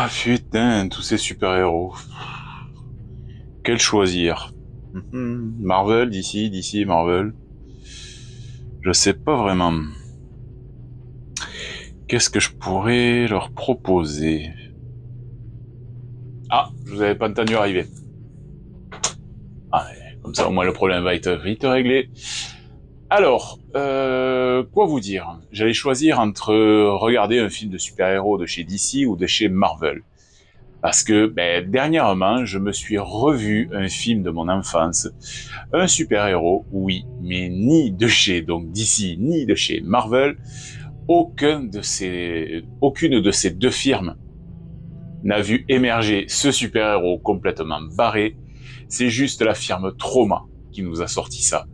Ah putain, tous ces super-héros. Quel choisir? Marvel, DC, Marvel. Je sais pas vraiment. Qu'est-ce que je pourrais leur proposer? Ah, je vous avais pas entendu arriver. Ah, comme ça au moins le problème va être vite réglé. Alors, quoi vous dire? J'allais choisir entre regarder un film de super-héros de chez DC ou de chez Marvel. Parce que, dernièrement, je me suis revu un film de mon enfance, un super-héros, oui, mais ni de chez donc DC, ni de chez Marvel, aucune de ces deux firmes n'a vu émerger ce super-héros complètement barré. C'est juste la firme Trauma qui nous a sorti ça.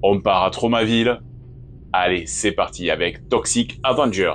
On part à Traumaville. Allez, c'est parti avec Toxic Avenger.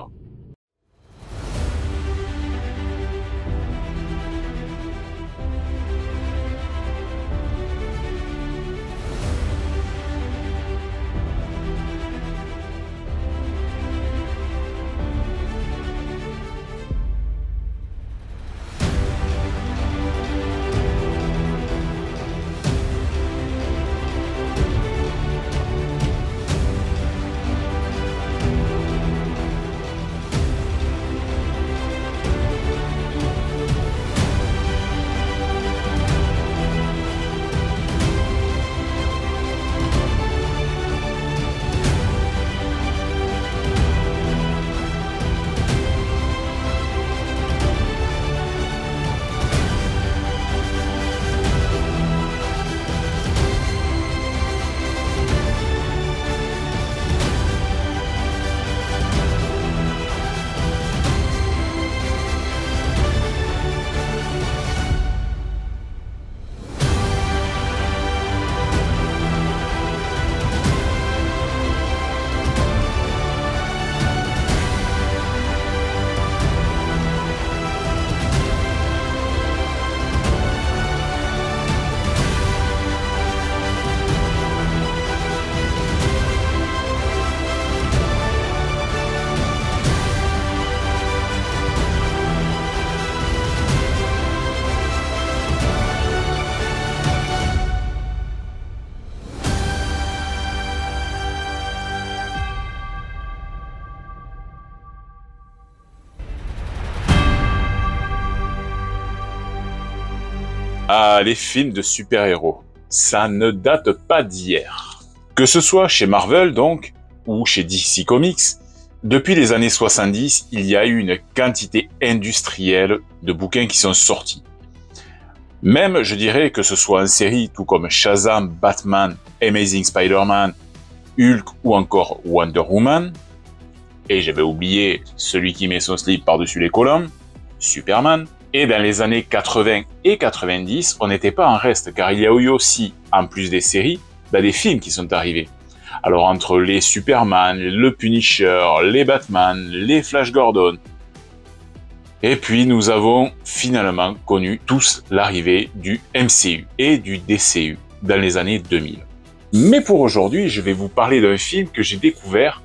Ah, les films de super-héros. Ça ne date pas d'hier. Que ce soit chez Marvel, donc, ou chez DC Comics, depuis les années 70, il y a eu une quantité industrielle de bouquins qui sont sortis. Même, je dirais, que ce soit en série, tout comme Shazam, Batman, Amazing Spider-Man, Hulk ou encore Wonder Woman, et j'avais oublié celui qui met son slip par-dessus les colonnes, Superman. Et dans les années 80 et 90, on n'était pas en reste, car il y a eu aussi, en plus des séries, des films qui sont arrivés. Alors entre les Superman, le Punisher, les Batman, les Flash Gordon, et puis nous avons finalement connu tous l'arrivée du MCU et du DCU dans les années 2000. Mais pour aujourd'hui, je vais vous parler d'un film que j'ai découvert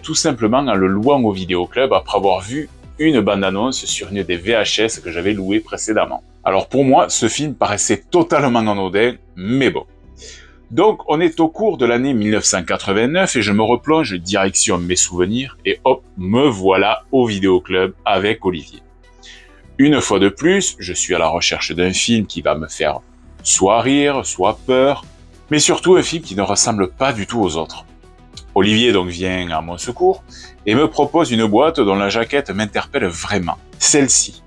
tout simplement en le louant au vidéoclub après avoir vu une bande-annonce sur une des VHS que j'avais louées précédemment. Alors pour moi, ce film paraissait totalement anodin, mais bon. Donc on est au cours de l'année 1989 et je me replonge direction mes souvenirs et hop, me voilà au vidéoclub avec Olivier. Une fois de plus, je suis à la recherche d'un film qui va me faire soit rire, soit peur, mais surtout un film qui ne ressemble pas du tout aux autres. Olivier donc vient à mon secours et me propose une boîte dont la jaquette m'interpelle vraiment. Celle-ci.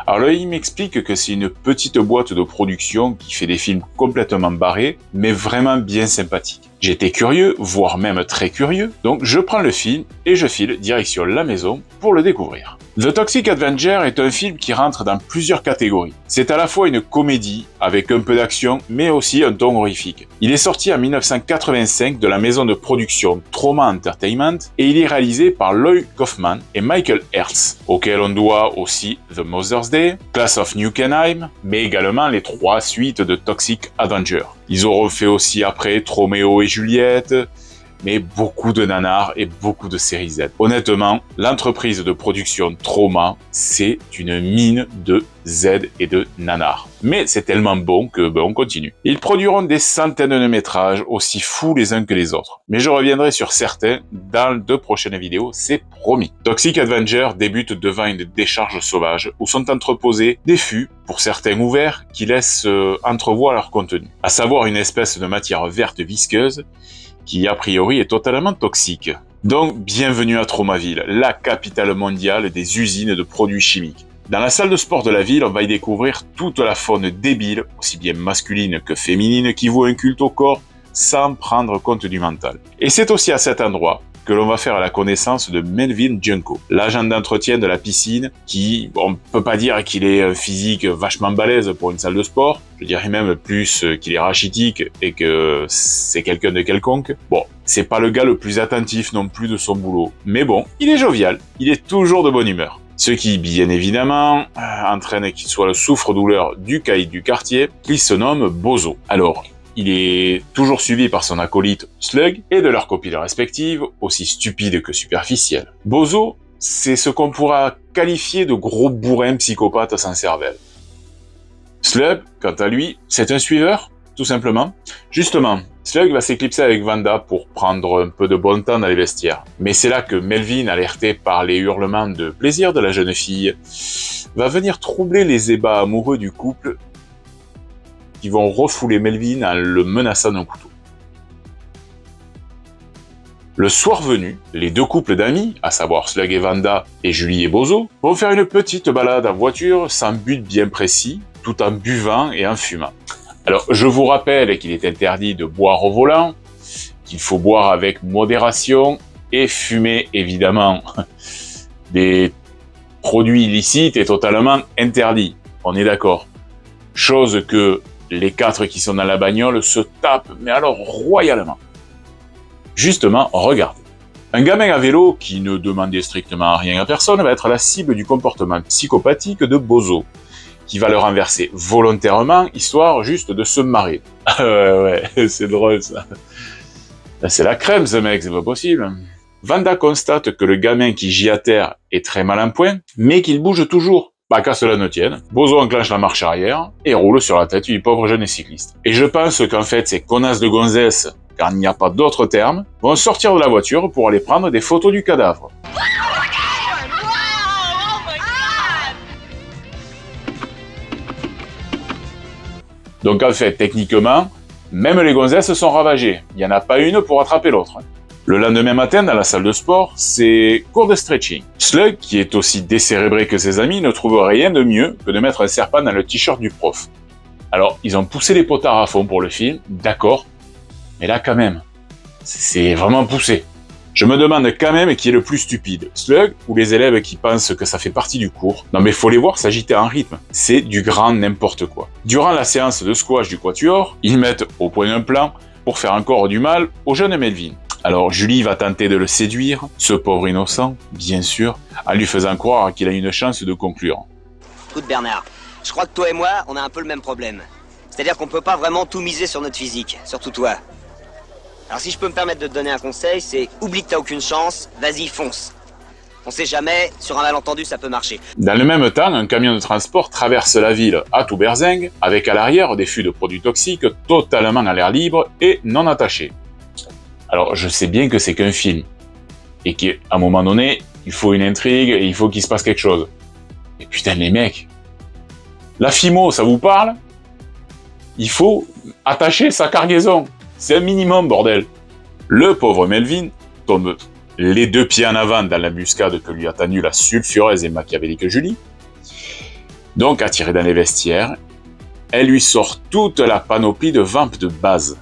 Alors là, il m'explique que c'est une petite boîte de production qui fait des films complètement barrés, mais vraiment bien sympathiques. J'étais curieux, voire même très curieux, donc je prends le film et je file direction la maison pour le découvrir. The Toxic Avenger est un film qui rentre dans plusieurs catégories. C'est à la fois une comédie avec un peu d'action, mais aussi un ton horrifique. Il est sorti en 1985 de la maison de production Trauma Entertainment et il est réalisé par Lloyd Kaufman et Michael Hertz, auquel on doit aussi The Mother's Day, Class of Nukenheim, mais également les 3 suites de Toxic Avenger. Ils auront fait aussi après Roméo et Juliette, mais beaucoup de nanars et beaucoup de séries Z. Honnêtement, l'entreprise de production Troma, c'est une mine de Z et de nanars. Mais c'est tellement bon que on continue. Ils produiront des centaines de métrages aussi fous les uns que les autres. Mais je reviendrai sur certains dans 2 prochaines vidéos, c'est promis. Toxic Avenger débute devant une décharge sauvage où sont entreposés des fûts, pour certains ouverts, qui laissent entrevoir leur contenu. À savoir une espèce de matière verte visqueuse qui a priori est totalement toxique. Donc bienvenue à Tromaville, la capitale mondiale des usines de produits chimiques. Dans la salle de sport de la ville, on va y découvrir toute la faune débile, aussi bien masculine que féminine, qui voue un culte au corps sans prendre compte du mental. Et c'est aussi à cet endroit que l'on va faire la connaissance de Melvin Junko, l'agent d'entretien de la piscine, qui, on peut pas dire qu'il est un physique vachement balèze pour une salle de sport, je dirais même plus qu'il est rachitique et que c'est quelqu'un de quelconque. Bon, c'est pas le gars le plus attentif non plus de son boulot, mais bon, il est jovial, il est toujours de bonne humeur. Ce qui, bien évidemment, entraîne qu'il soit le souffre-douleur du caïd du quartier, qui se nomme Bozo. Alors, il est toujours suivi par son acolyte Slug et de leurs copines respectives, aussi stupides que superficielles. Bozo, c'est ce qu'on pourra qualifier de gros bourrin psychopathe sans cervelle. Slug, quant à lui, c'est un suiveur, tout simplement. Justement, Slug va s'éclipser avec Vanda pour prendre un peu de bon temps dans les vestiaires. Mais c'est là que Melvin, alerté par les hurlements de plaisir de la jeune fille, va venir troubler les ébats amoureux du couple qui vont refouler Melvin en le menaçant d'un couteau. Le soir venu, les 2 couples d'amis, à savoir Slug et Vanda et Julie et Bozo, vont faire une petite balade en voiture sans but bien précis, tout en buvant et en fumant. Alors, je vous rappelle qu'il est interdit de boire au volant, qu'il faut boire avec modération et fumer, évidemment, des produits illicites est totalement interdit. On est d'accord. Chose que les 4 qui sont dans la bagnole se tapent, mais alors royalement. Justement, regarde. Un gamin à vélo qui ne demandait strictement rien à personne va être la cible du comportement psychopathique de Bozo, qui va le renverser volontairement, histoire juste de se marrer. Ouais, c'est drôle ça. C'est la crème ce mec, c'est pas possible. Vanda constate que le gamin qui gît à terre est très mal en point, mais qu'il bouge toujours. Bah, qu'à cela ne tienne, Bozo enclenche la marche arrière et roule sur la tête du pauvre jeune cycliste. Et je pense qu'en fait, ces connasses de gonzesses, car il n'y a pas d'autre terme, vont sortir de la voiture pour aller prendre des photos du cadavre. Donc en fait, techniquement, même les gonzesses sont ravagées. Il n'y en a pas une pour attraper l'autre. Le lendemain matin, dans la salle de sport, c'est cours de stretching. Slug, qui est aussi décérébré que ses amis, ne trouve rien de mieux que de mettre un serpent dans le t-shirt du prof. Alors, ils ont poussé les potards à fond pour le film, d'accord, mais là quand même, c'est vraiment poussé. Je me demande quand même qui est le plus stupide, Slug ou les élèves qui pensent que ça fait partie du cours. Non mais faut les voir s'agiter en rythme, c'est du grand n'importe quoi. Durant la séance de squash du quatuor, ils mettent au point un plan pour faire encore du mal au jeune Melvin. Alors Julie va tenter de le séduire, ce pauvre innocent, bien sûr, en lui faisant croire qu'il a une chance de conclure. Écoute Bernard, je crois que toi et moi, on a un peu le même problème. C'est-à-dire qu'on peut pas vraiment tout miser sur notre physique, surtout toi. Alors si je peux me permettre de te donner un conseil, c'est oublie que t'as aucune chance, vas-y fonce. On sait jamais, sur un malentendu ça peut marcher. Dans le même temps, un camion de transport traverse la ville à tout berzingue, avec à l'arrière des fûts de produits toxiques totalement à l'air libre et non attachés. Alors, je sais bien que c'est qu'un film, et qu'à un moment donné, il faut une intrigue et il faut qu'il se passe quelque chose. Mais putain, les mecs, la FIMO, ça vous parle? Il faut attacher sa cargaison. C'est un minimum, bordel. Le pauvre Melvin tombe les 2 pieds en avant dans l'embuscade que lui a tendue la sulfureuse et machiavélique Julie. Donc, attirée dans les vestiaires, elle lui sort toute la panoplie de vampes de base.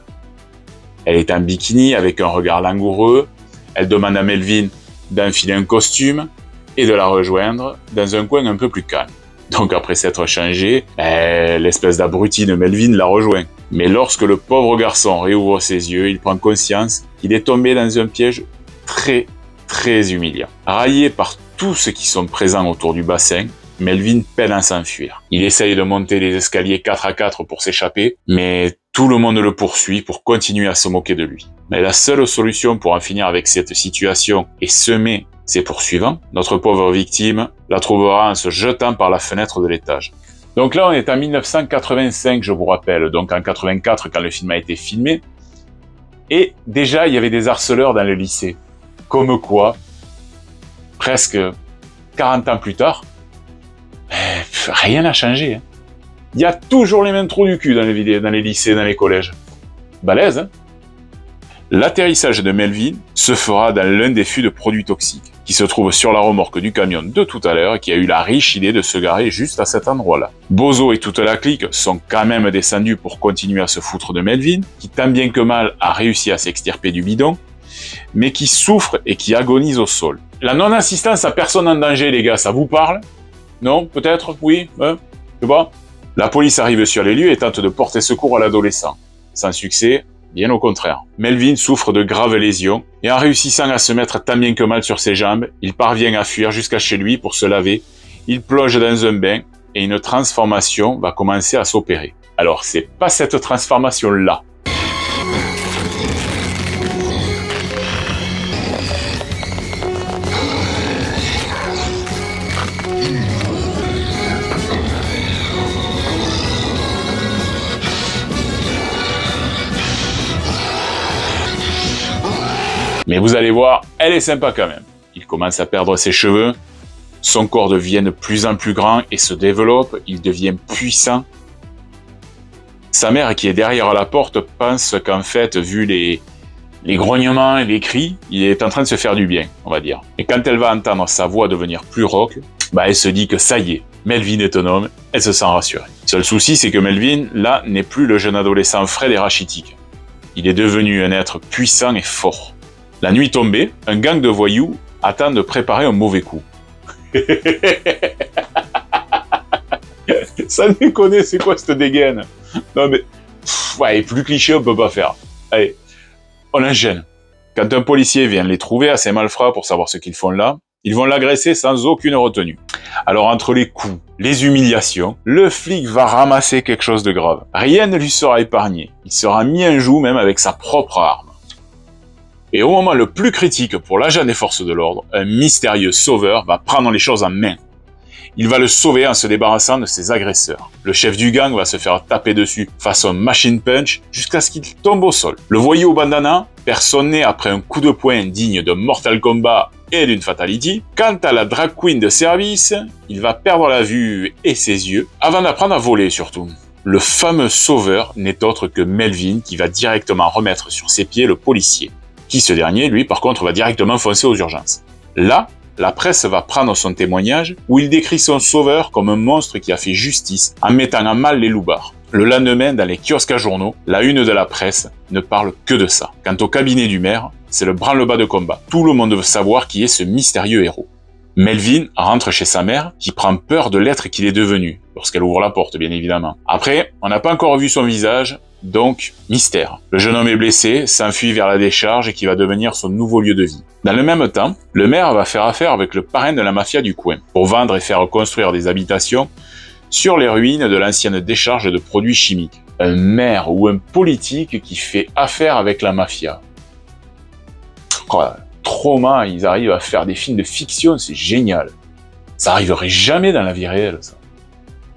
Elle est en bikini avec un regard langoureux, elle demande à Melvin d'enfiler un costume et de la rejoindre dans un coin un peu plus calme. Donc après s'être changé, l'espèce d'abruti de Melvin la rejoint. Mais lorsque le pauvre garçon réouvre ses yeux, il prend conscience qu'il est tombé dans un piège très, très humiliant. Raillé par tous ceux qui sont présents autour du bassin, Melvin peine à s'enfuir. Il essaye de monter les escaliers 4 à 4 pour s'échapper, mais tout le monde le poursuit pour continuer à se moquer de lui. Mais la seule solution pour en finir avec cette situation et semer ses poursuivants, notre pauvre victime la trouvera en se jetant par la fenêtre de l'étage. Donc là, on est en 1985, je vous rappelle, donc en 84 quand le film a été filmé. Et déjà, il y avait des harceleurs dans le lycée. Comme quoi, presque 40 ans plus tard, rien n'a changé. Hein. Il y a toujours les mêmes trous du cul dans les lycées, dans les collèges. Balèze, hein. L'atterrissage de Melvin se fera dans l'un des fûts de produits toxiques, qui se trouve sur la remorque du camion de tout à l'heure, qui a eu la riche idée de se garer juste à cet endroit-là. Bozo et toute la clique sont quand même descendus pour continuer à se foutre de Melvin, qui tant bien que mal a réussi à s'extirper du bidon, mais qui souffre et qui agonise au sol. La non-assistance à personne en danger, les gars, ça vous parle? Non? Peut-être? Oui? Je sais pas. La police arrive sur les lieux et tente de porter secours à l'adolescent. Sans succès, bien au contraire. Melvin souffre de graves lésions et en réussissant à se mettre tant bien que mal sur ses jambes, il parvient à fuir jusqu'à chez lui pour se laver. Il plonge dans un bain et une transformation va commencer à s'opérer. Alors, c'est pas cette transformation-là. Mais vous allez voir, elle est sympa quand même. Il commence à perdre ses cheveux, son corps devient de plus en plus grand et se développe, il devient puissant. Sa mère, qui est derrière la porte, pense qu'en fait, vu les grognements et les cris, il est en train de se faire du bien, on va dire. Et quand elle va entendre sa voix devenir plus rauque, elle se dit que ça y est, Melvin est un homme, elle se sent rassurée. Seul souci, c'est que Melvin, là, n'est plus le jeune adolescent frais et rachitique. Il est devenu un être puissant et fort. La nuit tombée, un gang de voyous attend de préparer un mauvais coup. Ça déconne, c'est quoi cette dégaine? Non mais, ouais, plus cliché on peut pas faire. Allez, on enchaîne. Quand un policier vient les trouver assez malfrats pour savoir ce qu'ils font là, ils vont l'agresser sans aucune retenue. Alors entre les coups, les humiliations, le flic va ramasser quelque chose de grave. Rien ne lui sera épargné. Il sera mis en joue même avec sa propre arme. Et au moment le plus critique pour l'agent des forces de l'ordre, un mystérieux sauveur va prendre les choses en main. Il va le sauver en se débarrassant de ses agresseurs. Le chef du gang va se faire taper dessus façon machine punch jusqu'à ce qu'il tombe au sol. Le voyou au bandana perd son nez après un coup de poing digne de Mortal Kombat et d'une fatality. Quant à la drag queen de service, il va perdre la vue et ses yeux avant d'apprendre à voler surtout. Le fameux sauveur n'est autre que Melvin qui va directement remettre sur ses pieds le policier. Qui ce dernier, lui, par contre, va directement foncer aux urgences. Là, la presse va prendre son témoignage où il décrit son sauveur comme un monstre qui a fait justice en mettant à mal les loupards. Le lendemain, dans les kiosques à journaux, la une de la presse ne parle que de ça. Quant au cabinet du maire, c'est le branle-bas de combat. Tout le monde veut savoir qui est ce mystérieux héros. Melvin rentre chez sa mère, qui prend peur de l'être qu'il est devenu, lorsqu'elle ouvre la porte, bien évidemment. Après, on n'a pas encore vu son visage, donc mystère. Le jeune homme est blessé, s'enfuit vers la décharge et qui va devenir son nouveau lieu de vie. Dans le même temps, le maire va faire affaire avec le parrain de la mafia du coin, pour vendre et faire construire des habitations sur les ruines de l'ancienne décharge de produits chimiques. Un maire ou un politique qui fait affaire avec la mafia. Oh, trauma, ils arrivent à faire des films de fiction, c'est génial. Ça arriverait jamais dans la vie réelle, ça.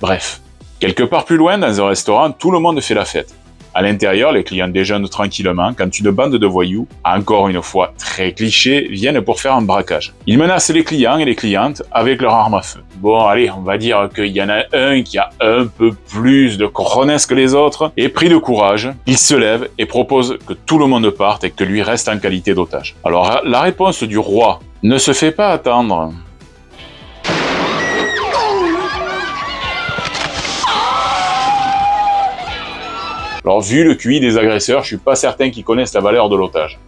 Bref. Quelque part plus loin, dans un restaurant, tout le monde fait la fête. À l'intérieur, les clients déjeunent tranquillement quand une bande de voyous, encore une fois très cliché, viennent pour faire un braquage. Ils menacent les clients et les clientes avec leur arme à feu. Bon, allez, on va dire qu'il y en a un qui a un peu plus de cojones que les autres, et pris de courage, il se lève et propose que tout le monde parte et que lui reste en qualité d'otage. Alors, la réponse du roi ne se fait pas attendre. Alors, vu le QI des agresseurs, je suis pas certain qu'ils connaissent la valeur de l'otage.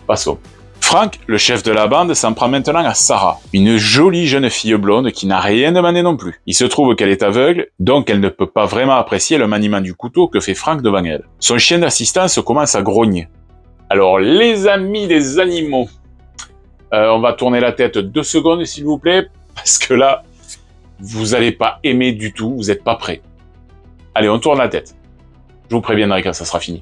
Passons. Frank, le chef de la bande, s'en prend maintenant à Sarah, une jolie jeune fille blonde qui n'a rien demandé non plus. Il se trouve qu'elle est aveugle, donc elle ne peut pas vraiment apprécier le maniement du couteau que fait Frank devant elle. Son chien d'assistance commence à grogner. Alors, les amis des animaux, on va tourner la tête 2 secondes s'il vous plaît, parce que là, Vous allez pas aimer du tout, vous êtes pas prêts. Allez, on tourne la tête. Je vous préviendrai quand ça sera fini.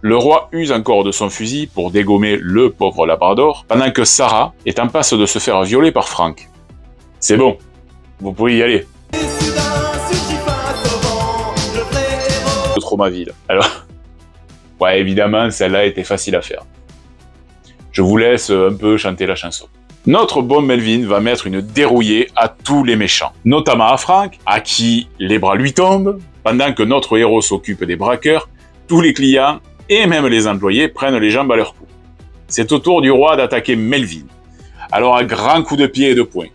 Le roi use encore de son fusil pour dégommer le pauvre Labrador, pendant que Sarah est en passe de se faire violer par Frank. C'est bon, vous pouvez y aller. De Tromaville. Alors, ouais, évidemment, celle-là était facile à faire. Je vous laisse un peu chanter la chanson. Notre bon Melvin va mettre une dérouillée à tous les méchants, notamment à Frank, à qui les bras lui tombent, pendant que notre héros s'occupe des braqueurs, tous les clients et même les employés prennent les jambes à leur cou. C'est au tour du roi d'attaquer Melvin. Alors à grands coups de pied et de poing.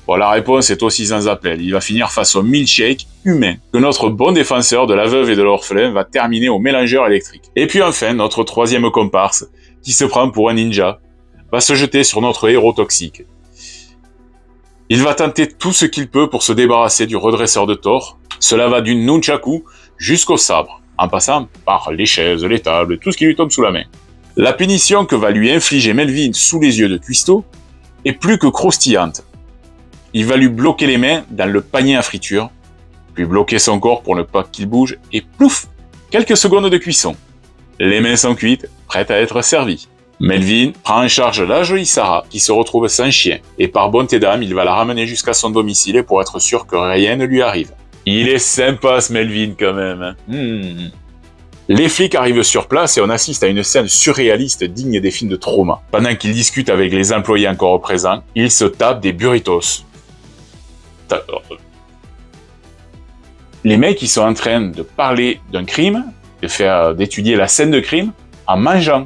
Bon, la réponse est aussi sans appel. Il va finir face au milkshake humain que notre bon défenseur de la veuve et de l'orphelin va terminer au mélangeur électrique. Et puis enfin, notre troisième comparse, qui se prend pour un ninja, va se jeter sur notre héros toxique. Il va tenter tout ce qu'il peut pour se débarrasser du redresseur de tort. Cela va du nunchaku jusqu'au sabre, en passant par les chaises, les tables, tout ce qui lui tombe sous la main. La punition que va lui infliger Melvin sous les yeux de Cuisto est plus que croustillante. Il va lui bloquer les mains dans le panier à friture, puis bloquer son corps pour ne pas qu'il bouge, et plouf, quelques secondes de cuisson. Les mains sont cuites, prêtes à être servies. Melvin prend en charge la jolie Sarah, qui se retrouve sans chien, et par bonté d'âme, il va la ramener jusqu'à son domicile pour être sûr que rien ne lui arrive. Il est sympa ce Melvin quand même. Les flics arrivent sur place et on assiste à une scène surréaliste digne des films de trauma. Pendant qu'ils discutent avec les employés encore présents, ils se tapent des burritos. Les mecs, ils sont en train de parler d'un crime, d'étudier la scène de crime, en mangeant.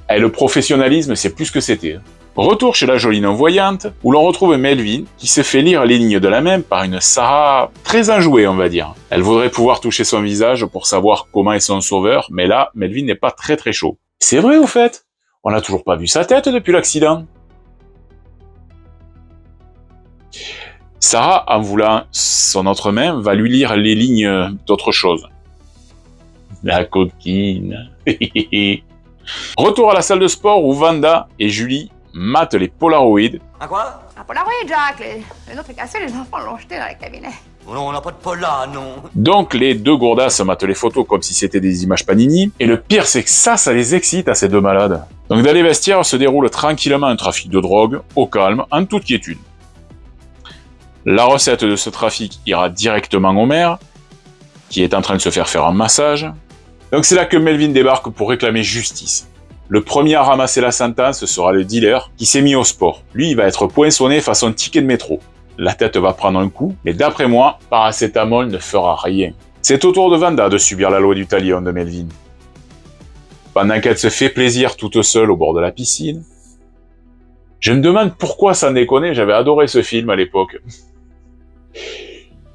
Et le professionnalisme, c'est plus que c'était. Retour chez la jolie non-voyante, où l'on retrouve Melvin, qui se fait lire les lignes de la main par une Sarah très enjouée, on va dire. Elle voudrait pouvoir toucher son visage pour savoir comment est son sauveur, mais là, Melvin n'est pas très chaud. C'est vrai, au fait. On n'a toujours pas vu sa tête depuis l'accident. Sarah, en voulant son autre main, va lui lire les lignes d'autre chose. La coquine. Retour à la salle de sport où Vanda et Julie matent les Polaroids. Un quoi? Un Polaroid, Jack. Le nôtre est cassé, les enfants l'ont jeté dans le cabinet. Non, on n'a pas de Pola, non. Donc les deux gourdasses matent les photos comme si c'était des images Panini. Et le pire, c'est que ça les excite à ces deux malades. Donc dans les vestiaires se déroule tranquillement un trafic de drogue, au calme, en toute quiétude. La recette de ce trafic ira directement au maire, qui est en train de se faire un massage. Donc c'est là que Melvin débarque pour réclamer justice. Le premier à ramasser la sentence sera le dealer qui s'est mis au sport. Lui, il va être poinçonné façon ticket de métro. La tête va prendre un coup, mais d'après moi, paracétamol ne fera rien. C'est au tour de Vanda de subir la loi du talion de Melvin. Pendant qu'elle se fait plaisir toute seule au bord de la piscine. Je me demande pourquoi, sans déconner, j'avais adoré ce film à l'époque.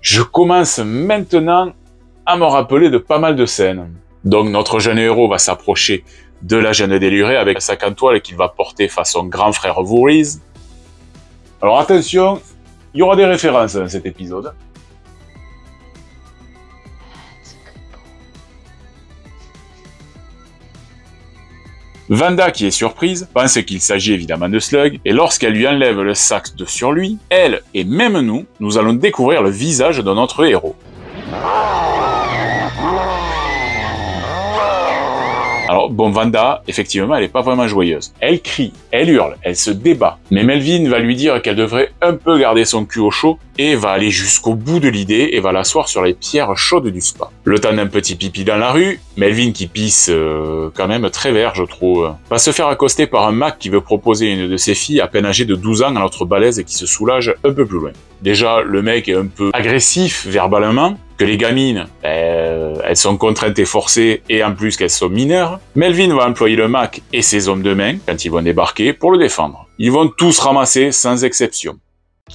Je commence maintenant à me rappeler de pas mal de scènes. Donc notre jeune héros va s'approcher de la jeune délurée avec sa cantoile qu'il va porter face à son grand frère Voorhees. Alors attention, il y aura des références dans cet épisode. Vanda, qui est surprise, pense qu'il s'agit évidemment de Slug, et lorsqu'elle lui enlève le sac de sur lui, elle et même nous allons découvrir le visage de notre héros. Alors bon, Vanda, effectivement, elle est pas vraiment joyeuse. Elle crie, elle hurle, elle se débat. Mais Melvin va lui dire qu'elle devrait un peu garder son cul au chaud et va aller jusqu'au bout de l'idée et va l'asseoir sur les pierres chaudes du spa. Le temps d'un petit pipi dans la rue, Melvin, qui pisse quand même très vert, je trouve, va se faire accoster par un Mac qui veut proposer une de ses filles à peine âgée de 12 ans à notre balèze et qui se soulage un peu plus loin. Déjà, le mec est un peu agressif verbalement, que les gamines, elles sont contraintes et forcées, et en plus qu'elles sont mineures. Melvin va employer le Mac et ses hommes de main, quand ils vont débarquer, pour le défendre. Ils vont tous ramasser, sans exception.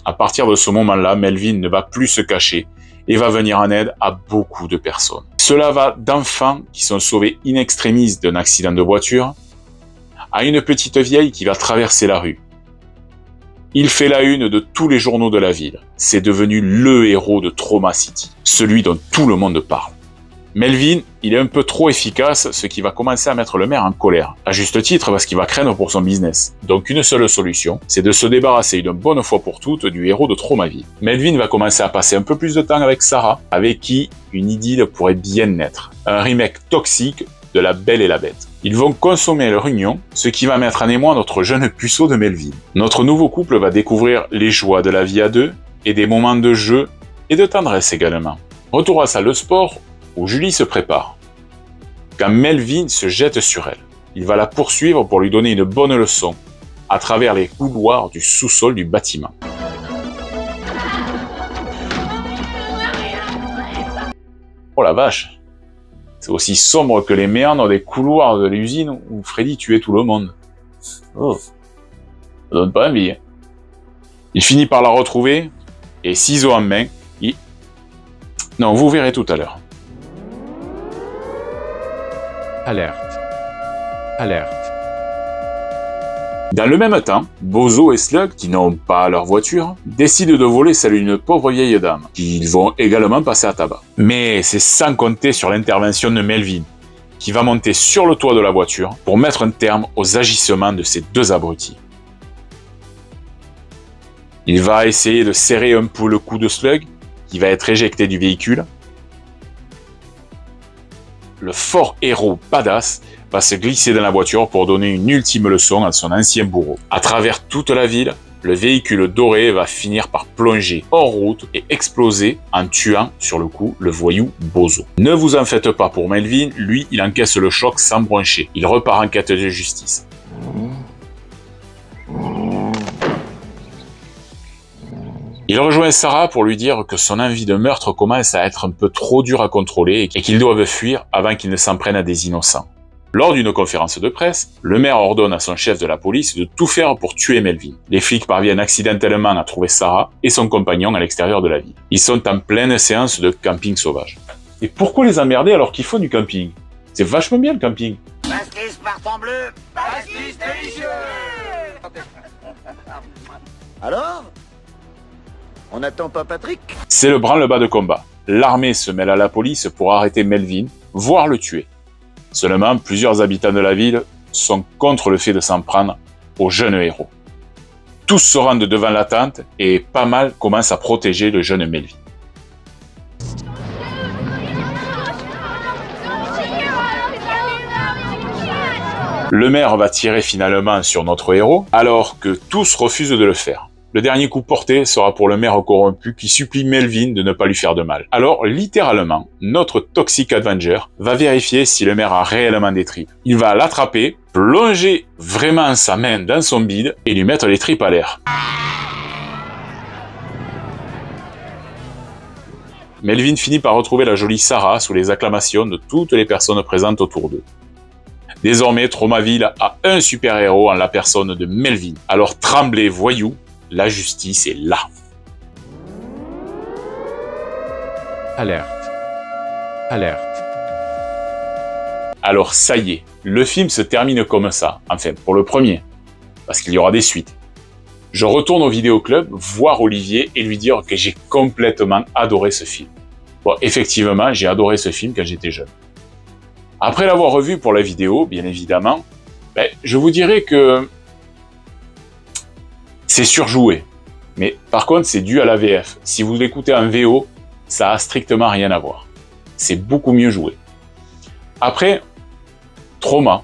À partir de ce moment-là, Melvin ne va plus se cacher, et va venir en aide à beaucoup de personnes. Cela va d'enfants qui sont sauvés in extremis d'un accident de voiture, à une petite vieille qui va traverser la rue. Il fait la une de tous les journaux de la ville. C'est devenu le héros de Trauma City, celui dont tout le monde parle. Melvin, il est un peu trop efficace, ce qui va commencer à mettre le maire en colère. À juste titre, parce qu'il va craindre pour son business. Donc une seule solution, c'est de se débarrasser une bonne fois pour toutes du héros de Tromaville. Melvin va commencer à passer un peu plus de temps avec Sarah, avec qui une idylle pourrait bien naître. Un remake toxique de La Belle et la Bête. Ils vont consommer leur union, ce qui va mettre en émoi notre jeune puceau de Melvin. Notre nouveau couple va découvrir les joies de la vie à deux, et des moments de jeu et de tendresse également. Retour à la salle de sport, où Julie se prépare. Quand Melvin se jette sur elle, il va la poursuivre pour lui donner une bonne leçon à travers les couloirs du sous-sol du bâtiment. Oh la vache! C'est aussi sombre que les méandres des couloirs de l'usine où Freddy tuait tout le monde. Oh, ça donne pas envie. Hein. Il finit par la retrouver, et ciseaux en main, il... Non, vous verrez tout à l'heure. Alerte. Alerte. Dans le même temps, Bozo et Slug, qui n'ont pas leur voiture, décident de voler celle d'une pauvre vieille dame, qu'ils vont également passer à tabac. Mais c'est sans compter sur l'intervention de Melvin, qui va monter sur le toit de la voiture pour mettre un terme aux agissements de ces deux abrutis. Il va essayer de serrer un peu le cou de Slug, qui va être éjecté du véhicule. Le fort héros badass va se glisser dans la voiture pour donner une ultime leçon à son ancien bourreau. À travers toute la ville, le véhicule doré va finir par plonger hors route et exploser en tuant sur le coup le voyou Bozo. Ne vous en faites pas pour Melvin, lui il encaisse le choc sans broncher. Il repart en quête de justice. Il rejoint Sarah pour lui dire que son envie de meurtre commence à être un peu trop dure à contrôler et qu'ils doivent fuir avant qu'ils ne s'en prennent à des innocents. Lors d'une conférence de presse, le maire ordonne à son chef de la police de tout faire pour tuer Melvin. Les flics parviennent accidentellement à trouver Sarah et son compagnon à l'extérieur de la ville. Ils sont en pleine séance de camping sauvage. Et pourquoi les emmerder alors qu'ils font du camping? C'est vachement bien le camping. Pastis partant bleu. Pastis délicieux. Alors? On n'attend pas Patrick? C'est le branle-bas de combat. L'armée se mêle à la police pour arrêter Melvin, voire le tuer. Seulement, plusieurs habitants de la ville sont contre le fait de s'en prendre au jeune héros. Tous se rendent devant la tente et pas mal commencent à protéger le jeune Melvin. Le maire va tirer finalement sur notre héros, alors que tous refusent de le faire. Le dernier coup porté sera pour le maire corrompu qui supplie Melvin de ne pas lui faire de mal. Alors, littéralement, notre Toxic Avenger va vérifier si le maire a réellement des tripes. Il va l'attraper, plonger vraiment sa main dans son bide et lui mettre les tripes à l'air. Melvin finit par retrouver la jolie Sarah sous les acclamations de toutes les personnes présentes autour d'eux. Désormais, Tromaville a un super-héros en la personne de Melvin. Alors tremblez, voyous, la justice est là. Alerte. Alerte. Alors ça y est, le film se termine comme ça, enfin pour le premier, parce qu'il y aura des suites. Je retourne au vidéoclub voir Olivier et lui dire que j'ai complètement adoré ce film. Bon, effectivement, j'ai adoré ce film quand j'étais jeune. Après l'avoir revu pour la vidéo, bien évidemment, je vous dirais que c'est surjoué. Mais par contre, c'est dû à la VF. Si vous l'écoutez en VO, ça a strictement rien à voir. C'est beaucoup mieux joué. Après, Troma,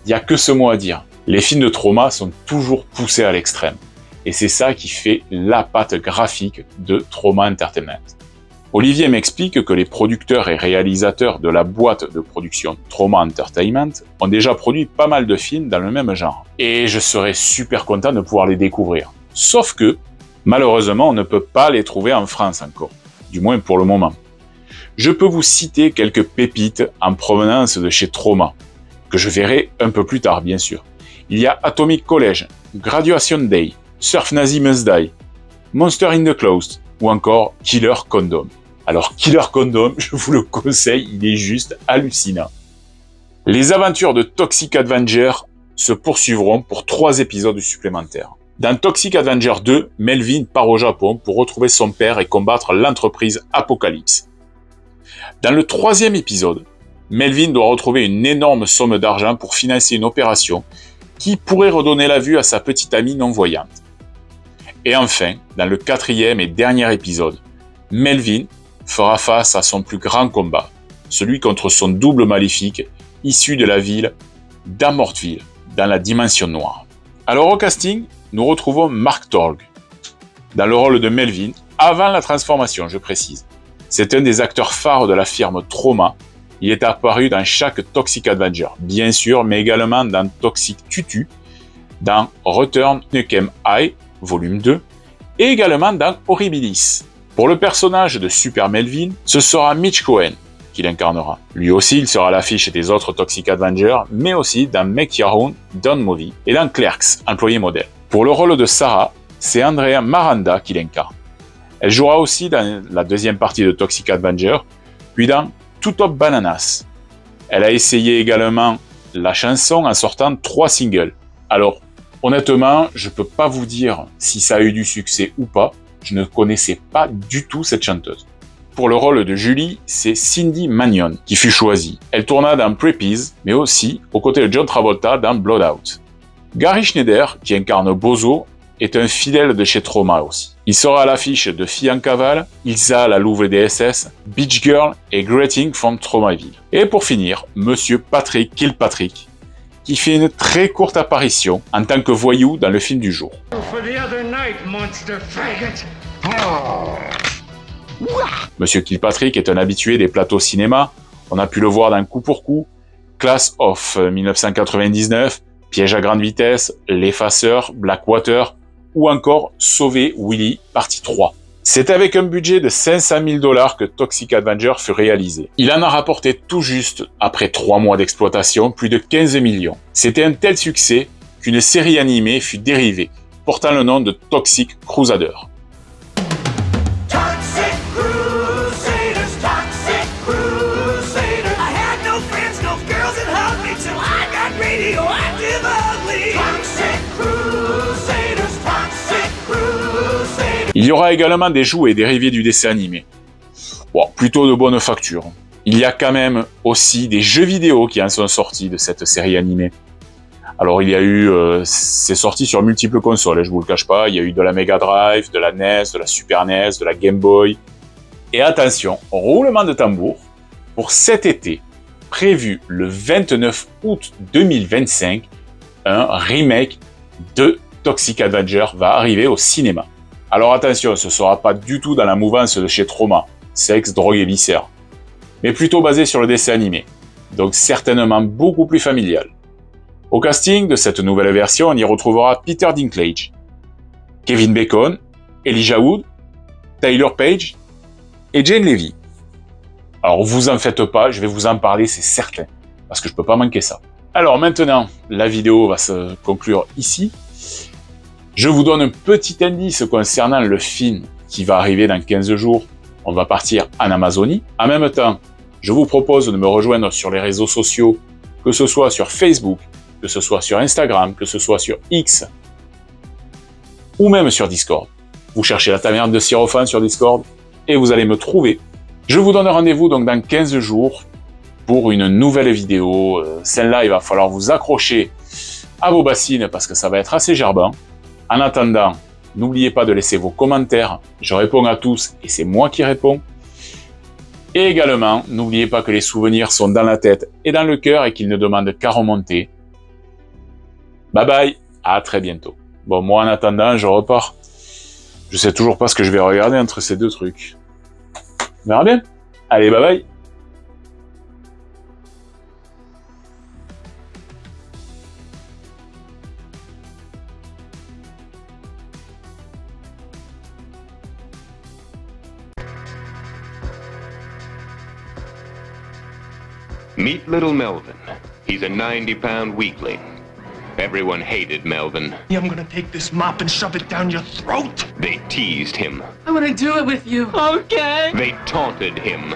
il n'y a que ce mot à dire. Les films de Troma sont toujours poussés à l'extrême. Et c'est ça qui fait la patte graphique de Troma Entertainment. Olivier m'explique que les producteurs et réalisateurs de la boîte de production Troma Entertainment ont déjà produit pas mal de films dans le même genre. Et je serais super content de pouvoir les découvrir. Sauf que, malheureusement, on ne peut pas les trouver en France encore. Du moins pour le moment. Je peux vous citer quelques pépites en provenance de chez Troma, que je verrai un peu plus tard, bien sûr. Il y a Atomic College, Graduation Day, Surf Nazi Must Die, Monster in the Closet, ou encore Killer Condom. Alors Killer Condom, je vous le conseille, il est juste hallucinant. Les aventures de Toxic Avenger se poursuivront pour 3 épisodes supplémentaires. Dans Toxic Avenger 2, Melvin part au Japon pour retrouver son père et combattre l'entreprise Apocalypse. Dans le 3e épisode, Melvin doit retrouver une énorme somme d'argent pour financer une opération qui pourrait redonner la vue à sa petite amie non-voyante. Et enfin, dans le 4e et dernier épisode, Melvin fera face à son plus grand combat, celui contre son double maléfique, issu de la ville d'Amortville, dans la Dimension Noire. Alors au casting, nous retrouvons Mark Torg, dans le rôle de Melvin, avant la transformation, je précise. C'est un des acteurs phares de la firme Troma. Il est apparu dans chaque Toxic Avenger, bien sûr, mais également dans Toxic Tutu, dans Return Nukem High, volume 2, et également dans Horribilis. Pour le personnage de Super Melvin, ce sera Mitch Cohen qui l'incarnera. Lui aussi, il sera à l'affiche des autres Toxic Avengers, mais aussi dans Make Your Own, Done Movie, et dans Clerks, employé modèle. Pour le rôle de Sarah, c'est Andrea Maranda qui l'incarne. Elle jouera aussi dans la 2e partie de Toxic Avenger, puis dans Two Top Bananas. Elle a essayé également la chanson en sortant 3 singles. Alors, honnêtement, je peux pas vous dire si ça a eu du succès ou pas. Je ne connaissais pas du tout cette chanteuse. Pour le rôle de Julie, c'est Cindy Mannion qui fut choisie. Elle tourna dans Preppies, mais aussi aux côtés de John Travolta dans Blood Out. Gary Schneider, qui incarne Bozo, est un fidèle de chez Troma aussi. Il sera à l'affiche de Fille en cavale, Ilsa la louve des SS, Beach Girl et Greeting from Tromaville. Et pour finir, Monsieur Patrick Kilpatrick, qui fait une très courte apparition en tant que voyou dans le film du jour. Monsieur Kilpatrick est un habitué des plateaux cinéma. On a pu le voir dans Coup pour Coup, Class of 1999, Piège à grande vitesse, L'Effaceur, Blackwater, ou encore Sauver Willy, partie 3. C'est avec un budget de 500 000 $ que Toxic Avenger fut réalisé. Il en a rapporté tout juste, après 3 mois d'exploitation, plus de 15 millions. C'était un tel succès qu'une série animée fut dérivée, portant le nom de Toxic Crusader. Il y aura également des jouets dérivés du dessin animé. Bon, plutôt de bonne facture. Il y a quand même aussi des jeux vidéo qui en sont sortis de cette série animée. Alors il y a eu, c'est sorti sur multiples consoles, je vous le cache pas. Il y a eu de la Mega Drive, de la NES, de la Super NES, de la Game Boy. Et attention, roulement de tambour, pour cet été, prévu le 29 août 2025, un remake de Toxic Avenger va arriver au cinéma. Alors attention, ce ne sera pas du tout dans la mouvance de chez Troma, sexe, drogue et viscères, mais plutôt basé sur le dessin animé, donc certainement beaucoup plus familial. Au casting de cette nouvelle version, on y retrouvera Peter Dinklage, Kevin Bacon, Elijah Wood, Tyler Page et Jane Levy. Alors vous en faites pas, je vais vous en parler, c'est certain, parce que je peux pas manquer ça. Alors maintenant, la vidéo va se conclure ici. Je vous donne un petit indice concernant le film qui va arriver dans 15 jours. On va partir en Amazonie. En même temps, je vous propose de me rejoindre sur les réseaux sociaux, que ce soit sur Facebook, que ce soit sur Instagram, que ce soit sur X, ou même sur Discord. Vous cherchez la taverne de Sirophane sur Discord et vous allez me trouver. Je vous donne rendez-vous donc dans 15 jours pour une nouvelle vidéo. Celle-là, il va falloir vous accrocher à vos bassines parce que ça va être assez gerbant. En attendant, n'oubliez pas de laisser vos commentaires, je réponds à tous et c'est moi qui réponds. Et également, n'oubliez pas que les souvenirs sont dans la tête et dans le cœur et qu'ils ne demandent qu'à remonter. Bye bye, à très bientôt. Bon, moi en attendant, je repars. Je sais toujours pas ce que je vais regarder entre ces deux trucs. On verra bien. Allez, bye bye. Meet little Melvin. He's a 90-pound weakling. Everyone hated Melvin. I'm gonna take this mop and shove it down your throat. They teased him. I wanna do it with you. Okay. They taunted him.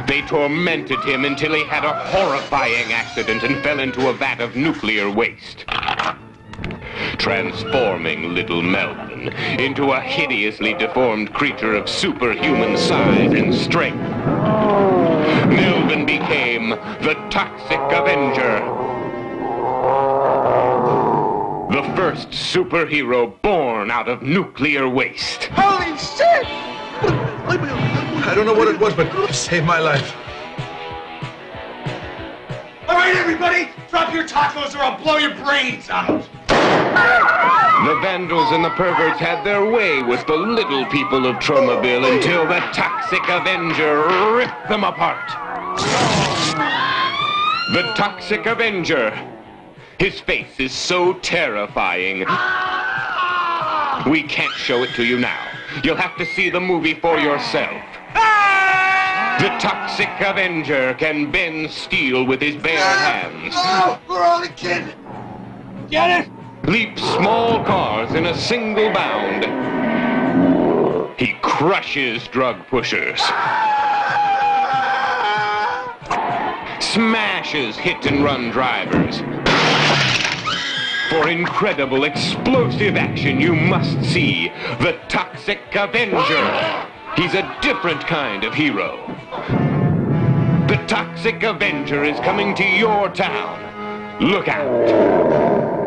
They tormented him until he had a horrifying accident and fell into a vat of nuclear waste. Transforming little Melvin into a hideously deformed creature of superhuman size and strength. became the Toxic Avenger. The first superhero born out of nuclear waste. Holy shit! I don't know what it was, but it saved my life. All right, everybody, drop your tacos or I'll blow your brains out. The vandals and the perverts had their way with the little people of Tromaville until the Toxic Avenger ripped them apart. The Toxic Avenger. His face is so terrifying. We can't show it to you now. You'll have to see the movie for yourself. The Toxic Avenger can bend steel with his bare hands. Oh, we're only kidding. Get it? Leap small cars in a single bound. He crushes drug pushers. Smashes hit-and-run drivers. For incredible explosive action, you must see the Toxic Avenger. He's a different kind of hero. The Toxic Avenger is coming to your town. Look out.